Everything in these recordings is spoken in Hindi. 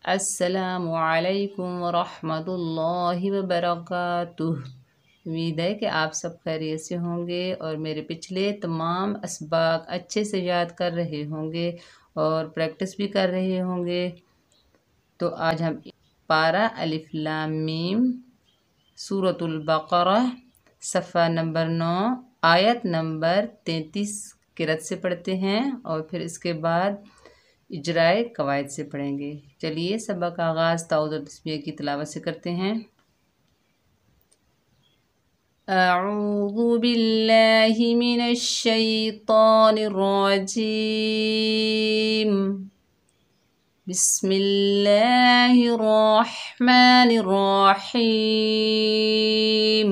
अस्सलामु अलैकुम वरहमतुल्लाहि वबरकातुह। उम्मीद है कि आप सब खैरियत से होंगे और मेरे पिछले तमाम असबाक अच्छे से याद कर रहे होंगे और प्रैक्टिस भी कर रहे होंगे। तो आज हम पारा अलिफ लाम मीम सूरतुल बकरा सफ़ा नंबर 9 आयत नंबर 33 किरत से पढ़ते हैं और फिर इसके बाद इजराए कवायद से पढ़ेंगे। चलिए सबक का आगाज़ ताऊज़ बिस्मिल्लाह की तिलावत से करते हैं। अऊज़ु बिल्लाहि मिनश शैतानिर रजीम। बिस्मिल्लाहिर रहमानिर रहीम।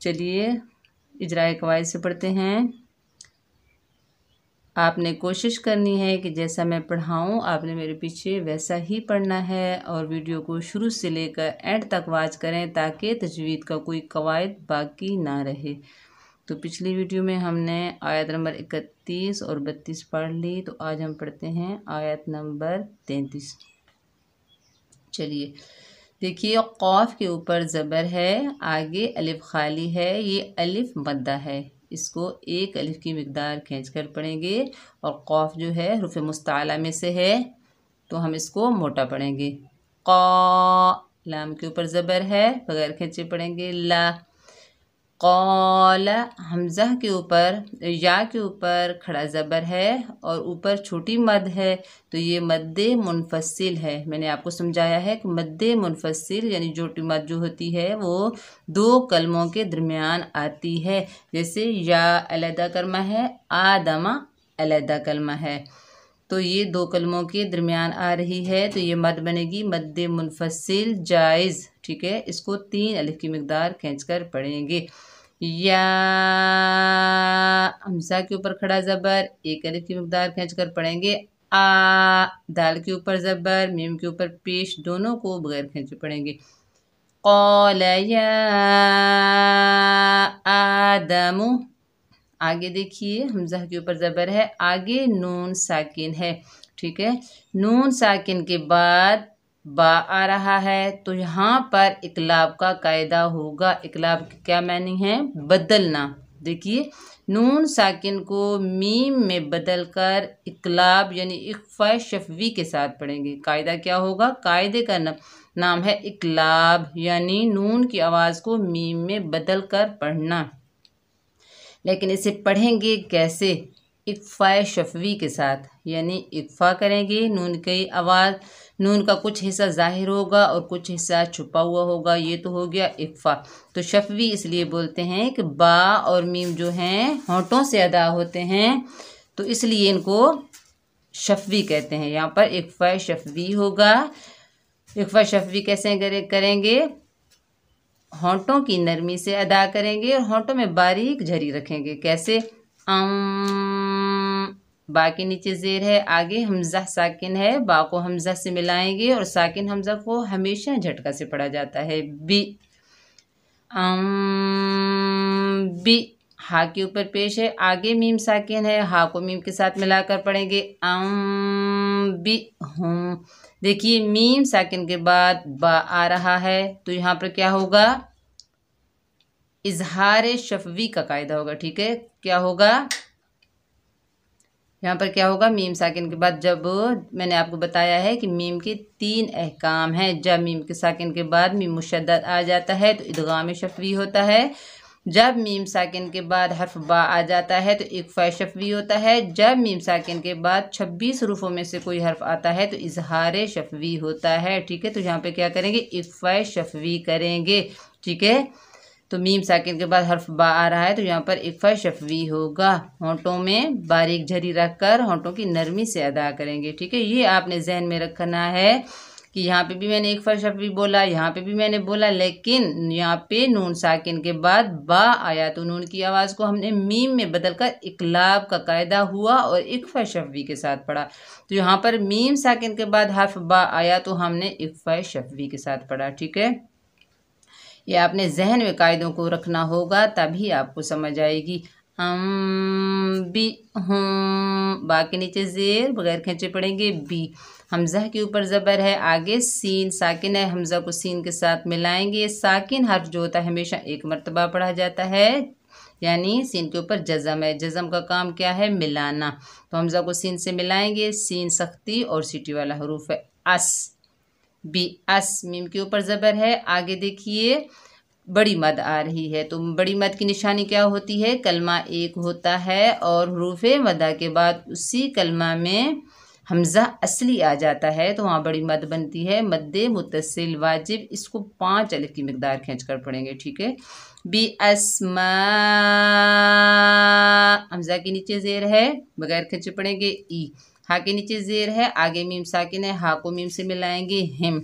चलिए इजराए कवायद से पढ़ते हैं। आपने कोशिश करनी है कि जैसा मैं पढ़ाऊँ आपने मेरे पीछे वैसा ही पढ़ना है और वीडियो को शुरू से लेकर एंड तक वॉच करें ताकि तजवीद का कोई कवायद बाकी ना रहे। तो पिछली वीडियो में हमने आयत नंबर 31 और 32 पढ़ ली, तो आज हम पढ़ते हैं आयत नंबर 33। चलिए देखिए, क़ाफ के ऊपर ज़बर है, आगे अलिफ खाली है, ये अलिफ मद्दा है, इसको एक अलिफ की मिकदार खींचकर पढ़ेंगे और क़ाफ जो है हुरूफ़ मुस्ताला में से है तो हम इसको मोटा पढ़ेंगे। क़ा, लाम के ऊपर ज़बर है, बगैर खींचे पढ़ेंगे ला। क़ाला, हमज़ा के ऊपर या के ऊपर खड़ा ज़बर है और ऊपर छोटी मद है तो ये मद्दे मुनफसिल है। मैंने आपको समझाया है कि मद्दे मुनफसिल यानी छोटी मद जो होती है वो दो कलमों के दरमियान आती है। जैसे या अलहदा कलमा है, आदमा अलहदा कलमा है, तो ये दो कलमों के दरमियान आ रही है तो ये मद बनेगी मद्दे मुनफसिल जायज़। ठीक है, इसको 3 अलिफ की मिकदार खींचकर पढ़ेंगे। या, हमज़ा के ऊपर खड़ा ज़बर, एक अलिफ की मिकदार खींचकर पढ़ेंगे। आ, दाल के ऊपर ज़बर, मीम के ऊपर पेश, दोनों को बगैर खींचे पढ़ेंगे। क़ाल या आदमु, आगे देखिए हमज़ा के ऊपर ज़बर है, आगे नून साकिन है। ठीक है, नून साकिन के बाद बा आ रहा है तो यहाँ पर इकलाब का कायदा होगा। इकलाब के क्या मानी है? बदलना। देखिए, नून साकिन को मीम में बदल कर इकलाब यानी इख्फा शफवी के साथ पढ़ेंगे। कायदा क्या होगा? कायदे का नाम है इकलाब, यानी नून की आवाज़ को मीम में बदल कर पढ़ना। लेकिन इसे पढ़ेंगे कैसे? इख्फा शफवी के साथ, यानी इख्फा करेंगे, नून की आवाज़, नून का कुछ हिस्सा ज़ाहिर होगा और कुछ हिस्सा छुपा हुआ होगा, ये तो हो गया इख्फा। तो शफवी इसलिए बोलते हैं कि बा और मीम जो हैं होंठों से अदा होते हैं तो इसलिए इनको शफवी कहते हैं। यहाँ पर इख्फा शफवी होगा। इख्फा शफवी कैसे करेंगे? होंठों की नरमी से अदा करेंगे और होंठों में बारीक झरी रखेंगे। कैसे? बा के नीचे ज़ेर है, आगे हमज़ा साकिन है, बा को हमज़ा से मिलाएंगे और साकिन हमज़ा को हमेशा झटका से पढ़ा जाता है। बी, बी, हा के ऊपर पेश है, आगे मीम साकिन है, हा को मीम के साथ मिलाकर पढ़ेंगे। बी हम, देखिए मीम साकिन के बाद बा आ रहा है तो यहाँ पर क्या होगा? इजहार शफवी का कायदा होगा। ठीक है, क्या होगा? यहाँ पर क्या होगा, मीम साकिन के बाद जब मैंने आपको बताया है कि मीम के 3 अहकाम हैं। जब मीम के साकिन के बाद मीम मुशद्दद आ जाता है तो इदगाम शफवी होता है। जब मीम साकिन के बाद हर्फ बा आ जाता है तो इक्फा शफवी होता है। जब मीम साकिन के बाद 26 हरूफों में से कोई हर्फ आता है तो इजहार शफवी होता है। ठीक है, तो यहाँ पे क्या करेंगे, इक्फा शफवी करेंगे। ठीक है, तो मीम साकिन के बाद हर्फ बा आ रहा है तो यहाँ पर इक्फा शफवी होगा। होंठों में बारीक झरी रखकर होंठों की नरमी से अदा करेंगे। ठीक है, ये आपने जहन में रखना है कि यहाँ पे भी मैंने इक्फा शफवी बोला, यहाँ पे भी मैंने बोला, लेकिन यहाँ पे नून साकिन के बाद बा आया तो नून की आवाज़ को हमने मीम में बदलकर इकलाब का कायदा हुआ और इक्फा शफवी के साथ पढ़ा। तो यहाँ पर मीम साकिन के बाद हर्फ बा आया तो हमने इक्फा शफवी के साथ पढ़ा। ठीक है, ये आपने जहन में कायदों को रखना होगा, तभी आपको समझ आएगी। बी हम, बा के नीचे जेर बगैर खींचे पढ़ेंगे बी। हमजा के ऊपर ज़बर है, आगे सीन साकिन है, हमजा को सीन के साथ मिलाएंगे। साकिन हर्फ जो होता है हमेशा एक मरतबा पढ़ा जाता है, यानी सीन के ऊपर जज़म है। जज़म का काम क्या है, मिलाना। तो हमजा को सीन से मिलाएंगे, सीन सख्ती और सीटी वाला हरूफ है। अस बी अस, मीम के ऊपर ज़बर है, आगे देखिए बड़ी मद आ रही है। तो बड़ी मद की निशानी क्या होती है, कलमा एक होता है और हरूफ मदा के बाद उसी कलमा में हमज़ा असली आ जाता है तो वहाँ बड़ी मद बनती है, मद्दे मुत्तसिल वाजिब। इसको 5 अलिफ की मिकदार खींच कर पढ़ेंगे। ठीक है, बी अस्मा, हमज़ा के नीचे ज़ेर है, बगैर खींचे पढ़ेंगे ई। हा के नीचे ज़ेर है, आगे मीम साकिन है, हा को मीम से मिलाएंगे हिम।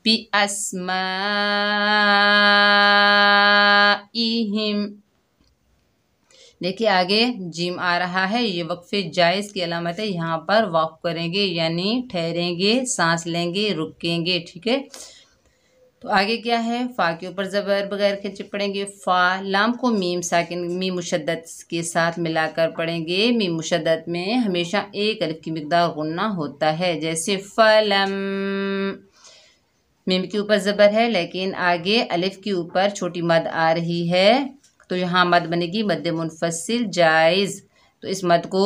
बी अस्मा ई हिम। देखिए आगे जिम आ रहा है, ये वक्फे जायज़ की अलामत है। यहाँ पर वक्फ करेंगे यानी ठहरेंगे, सांस लेंगे, रुकेंगे। ठीक है, तो आगे क्या है, फ़ा के ऊपर ज़बर बगैर खींचे पढ़ेंगे फ़ा। लाम को मीम साकिन मीम मुशद्दद के साथ मिलाकर पढ़ेंगे। मीम मुशद्दद में हमेशा एक अलिफ की मिकदार गुन्ना होता है, जैसे फ़लम। मीम के ऊपर ज़बर है लेकिन आगे अलिफ के ऊपर छोटी मद आ रही है तो यहाँ मद बनेगी मद्दे मुनफसिल जायज़। तो इस मद को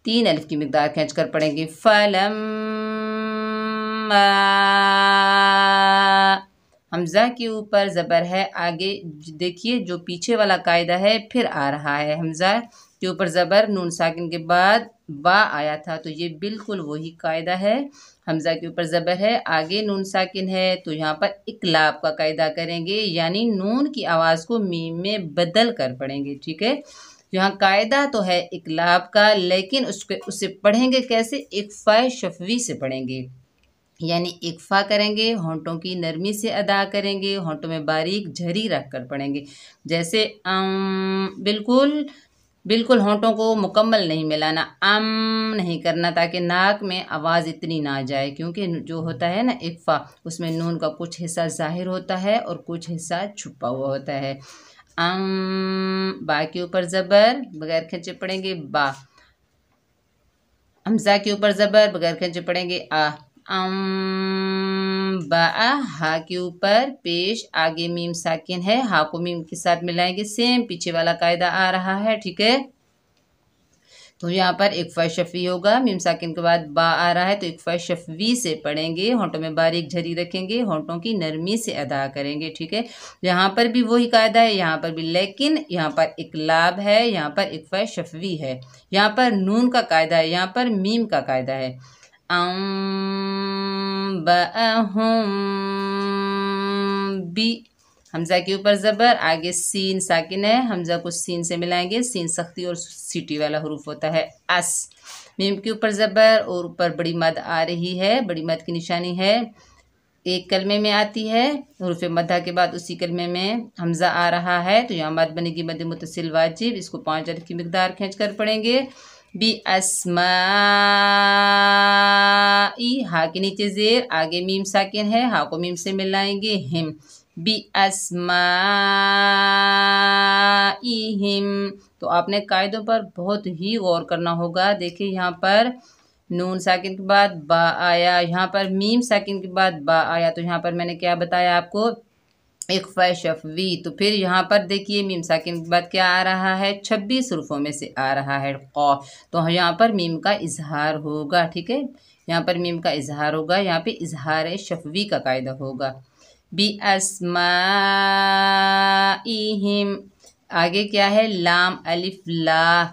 3 अलिफ की मिकदार खींच कर पढ़ेंगे फलम। हमज़ा के ऊपर ज़बर है, आगे देखिए जो पीछे वाला कायदा है फिर आ रहा है। हमज़ा के ऊपर ज़बर, नून साकिन के बाद बा आया था तो ये बिल्कुल वही कायदा है। हमज़ा के ऊपर ज़बर है, आगे नून साकिन है तो यहाँ पर इकलाब का कायदा करेंगे, यानी नून की आवाज़ को मीम में बदल कर पढ़ेंगे। ठीक है, यहाँ कायदा तो है इकलाब का, लेकिन उसे पढ़ेंगे कैसे, इक्फा शफवी से पढ़ेंगे, यानी इक्फा करेंगे, होंठों की नरमी से अदा करेंगे, होंठों में बारीक झरी रख कर पढ़ेंगे। जैसे बिल्कुल बिल्कुल होंठों को मुकम्मल नहीं मिलाना, नहीं करना, ताकि नाक में आवाज़ इतनी ना जाए, क्योंकि जो होता है ना इक्फा, उसमें नून का कुछ हिस्सा ज़ाहिर होता है और कुछ हिस्सा छुपा हुआ होता है। बा के ऊपर ज़बर बगैर खींचे पढ़ेंगे बा। हमज़ा के ऊपर ज़बर बगैर खींचे पढ़ेंगे आ। बा। हा के ऊपर पेश, आगे मीम साकिन है, हा को मीम के साथ मिलाएंगे, सेम पीछे वाला कायदा आ रहा है। ठीक है, तो यहाँ पर इक्फा शफवी होगा, मीम साकिन के बाद बा आ रहा है तो इक्फा शफवी से पढ़ेंगे, होंठों में बारीक झरी रखेंगे, होंठों की नरमी से अदा करेंगे। ठीक है, यहाँ पर भी वही कायदा है, यहाँ पर भी, लेकिन यहाँ पर इकलाब है, यहाँ पर इक्फा शफवी है, यहाँ पर नून का कायदा है, यहाँ पर मीम का कायदा है। बी। हमज़ा के ऊपर ज़बर, आगे सीन साकिन है, हमज़ा को सीन से मिलाएंगे, सीन सख्ती और सीटी वाला हरूफ होता है अस। मीम के ऊपर ज़बर और ऊपर बड़ी मद आ रही है, बड़ी मद की निशानी है, एक कलमे में आती है, हरूफ मद्दा के बाद उसी कलमे में हमज़ा आ रहा है तो यहाँ मद बनेगी मद मुत्तसिल वाजिब। इसको 5 अलिफ की मिकदार खींच कर पढ़ेंगे। बी अस्माई, हा के नीचे ज़ेर, आगे मीम साकिन है, हा को मीम से मिलाएंगे हिम। बी अस्माइहिम। तो आपने कायदों पर बहुत ही गौर करना होगा। देखिए यहाँ पर नून साकिन के बाद बा आया, यहाँ पर मीम साकिन के बाद बा आया, तो यहाँ पर मैंने क्या बताया आपको, इख्फा शफवी। तो फिर यहाँ पर देखिए मीम साकिन के बाद क्या आ रहा है, 26 हरूफों में से आ रहा है क़ाफ। तो यहाँ पर मीम का इजहार होगा, ठीक है, यहाँ पर मीम का इजहार होगा, यहाँ पे इजहार शफवी का कायदा होगा। बी अस्माइहिम, आगे क्या है, लाम अलिफ ला,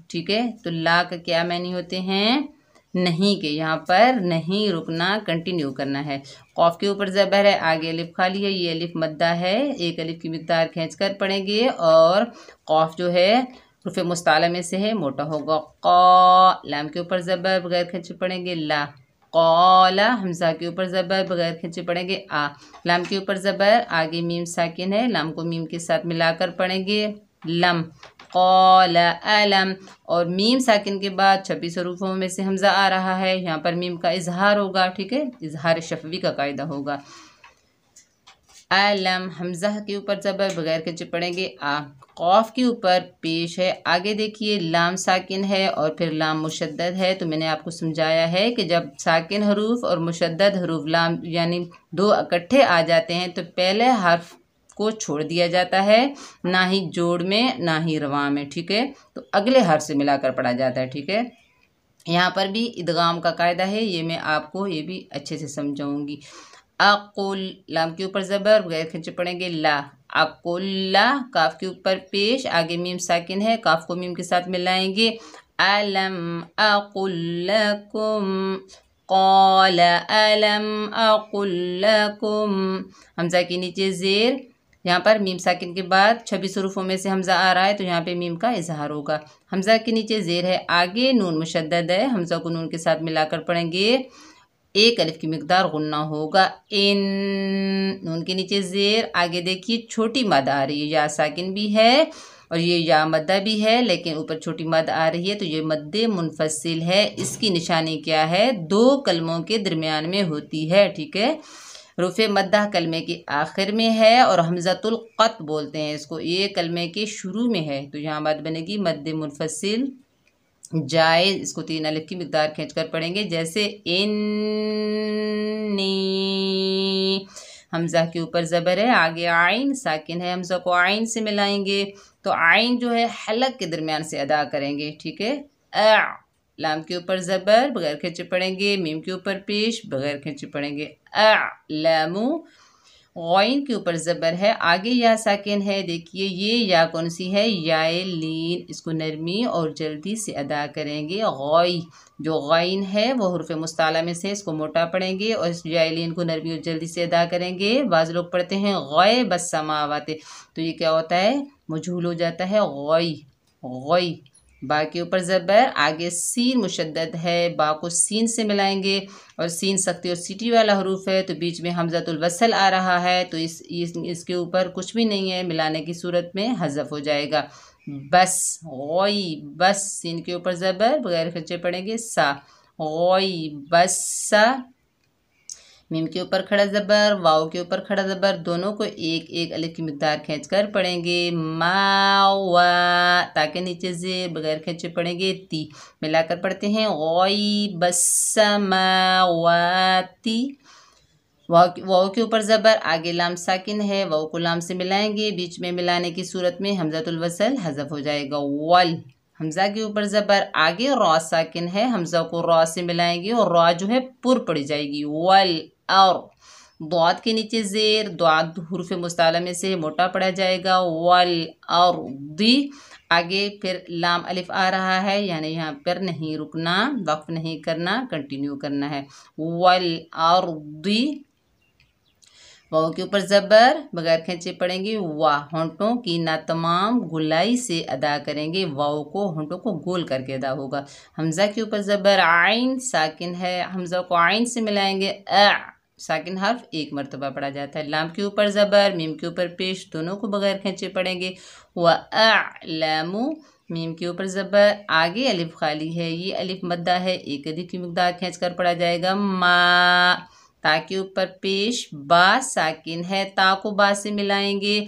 ठीक है। तो ला का क्या मानी होते हैं, नहीं के, यहाँ पर नहीं रुकना, कंटिन्यू करना है। कौफ के ऊपर ज़बर है, आगे अलिफ खाली है, ये अलिफ मद्दा है, एक अलिफ की मिक़दार खींच कर पढ़ेंगे और कौफ जो है रुफ़े मुस्ताला में से है, मोटा होगा। क़ा, लाम के ऊपर ज़बर बगैर खींचे पढ़ेंगे ला। क़ाला, हमज़ा के ऊपर ज़बर बगैर खींचे पढ़ेंगे आ। लाम के ऊपर ज़बर, आगे मीम साकिन है, लाम को मीम के साथ मिलाकर पढ़ेंगे लम। क़ाला अलम, और मीम साकिन के बाद 26 हरूफों में से हमज़ा आ रहा है, यहाँ पर मीम का इजहार होगा, ठीक है, इजहार शफवी का कायदा होगा। अलम, हमज़ा के ऊपर ज़बर बगैर खींचे पढ़ेंगे आ। क़ाफ के ऊपर पेश है, आगे देखिए लाम साकिन है और फिर लाम मुशद्दद है। तो मैंने आपको समझाया है कि जब साकिन हरूफ और मुशद्दद हरूफ लाम यानी दो इकट्ठे आ जाते हैं तो पहले हर्फ को छोड़ दिया जाता है, ना ही जोड़ में ना ही रवा में, ठीक है, तो अगले हर्फ से मिलाकर पढ़ा जाता है, ठीक है। यहाँ पर भी इदगाम का कायदा है, ये मैं आपको ये भी अच्छे से समझाऊंगी। अकुल, लाम के ऊपर ज़बर बगैर खींचे पढ़ेंगे ला। अकुल्ला, काफ के ऊपर पेश, आगे मीम साकिन है, काफ को मीम के साथ मिलाएंगे। अलम अकुल लकुम, क़ाल अलम अकुल लकुम, हमज़ा के नीचे ज़ेर, यहाँ पर मीम साकिन के बाद 26 हरूफों में से हमज़ा आ रहा है तो यहाँ पे मीम का इजहार होगा। हमज़ा के नीचे ज़ेर है, आगे नून मुशद्दद है, हमज़ा को नून के साथ मिलाकर पढ़ेंगे, एक अलिफ की मिक़दार गुन्ना होगा। इन, नून के नीचे ज़ेर, आगे देखिए छोटी मद आ रही है, या साकिन भी है और ये या मद्दा भी है, लेकिन ऊपर छोटी मद आ रही है तो ये मद्दे मुनफसिल है। इसकी निशानी क्या है, दो कलमों के दरमियान में होती है, ठीक है। रुफ़े मद्दा कलमे के आखिर में है और हमज़तुल क़त बोलते हैं इसको, ये कलमे के शुरू में है, तो यहाँ मद बनेगी मद्दे मुनफसिल जायज़। इसको 3 अलिफ की मिक़दार खींच कर पढ़ेंगे, जैसे इन्नी, हमज़ा के ऊपर ज़बर है, आगे आइन साकिन है, हमज़ा को आइन से मिलाएंगे तो आइन जो है हलक के दरमियान से अदा करेंगे, ठीक है। लाम के ऊपर ज़बर बगैर खींचे पढ़ेंगे, मीम के ऊपर पेश बगैर खींचे पढ़ेंगे लामू। गौइन के ऊपर ज़बर है, आगे या साकिन है, देखिए ये या कौन सी है, याए लीन, इसको नरमी और जल्दी से अदा करेंगे। गौई, जो गौइन है वो हुर्फ़े मुस्ताला में से, इसको मोटा पढ़ेंगे और इस याए लीन को नरमी और जल्दी से अदा करेंगे। बाज़ लोग पढ़ते हैं गौए बस समावाते, तो ये क्या होता है, मजहूल हो जाता है, गौई गौई। बा के ऊपर ज़बर, आगे सीन मुशद्दद है, बा को सीन से मिलाएंगे और सीन सख्ती और सीटी वाला हरूफ है तो बीच में हमज़तुल वसल आ रहा है, तो इसके ऊपर कुछ भी नहीं है, मिलाने की सूरत में हज़फ हो जाएगा। बस गौई बस, सीन के ऊपर ज़बर बगैर खींचे पढ़ेंगे सा, गौई बस सा। मीम के ऊपर खड़ा ज़बर, वाव के ऊपर खड़ा ज़बर, दोनों को एक एक अलिफ की मिक़दार खींच कर पढ़ेंगे। मावा, ताकि नीचे से बगैर खींचे पढ़ेंगे ती, मिलाकर पढ़ते हैं गौई बस्समावाती। वाव के ऊपर ज़बर, आगे लाम साकिन है, वाव को लाम से मिलाएंगे, बीच में मिलाने की सूरत में हमज़तुल वसल हज़फ हो जाएगा। वल, हमज़ा के ऊपर ज़बर, आगे रॉ साकिन है, हमज़ा को रॉ से मिलाएंगे और रॉ जो है पुर पड़ी जाएगी। वल और द्वाद के नीचे ज़ेर, द्वाद हुर्फ़े मुस्ताला में से मोटा पड़ा जाएगा। वल और दी, आगे फिर लाम अलिफ आ रहा है, यानी यहाँ पर नहीं रुकना, वक्फ नहीं करना, कंटिन्यू करना है। वल और दी, वाव के ऊपर ज़बर बगैर खींचे पढ़ेंगे वाह, होंठों की ना तमाम गुलाई से अदा करेंगे, वाव को होंठों को गोल करके अदा होगा। हमज़ा के ऊपर ज़बर, आइन साकिन है, हमज़ा को आइन से मिलाएंगे, साकिन हर्फ एक मरतबा पढ़ा जाता है। लाम के ऊपर ज़बर, मीम के ऊपर पेश, दोनों को बगैर खींचे पढ़ेंगे। वअलमु, मीम के ऊपर ज़बर, आगे अलिफ खाली है, ये अलिफ मद्दा है, एक अलिफ की मिक़दार खींच कर पढ़ा जाएगा। मा, ता के ऊपर पेश, बा साकिन है, ता को बा से मिलाएंगे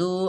2،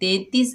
33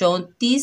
34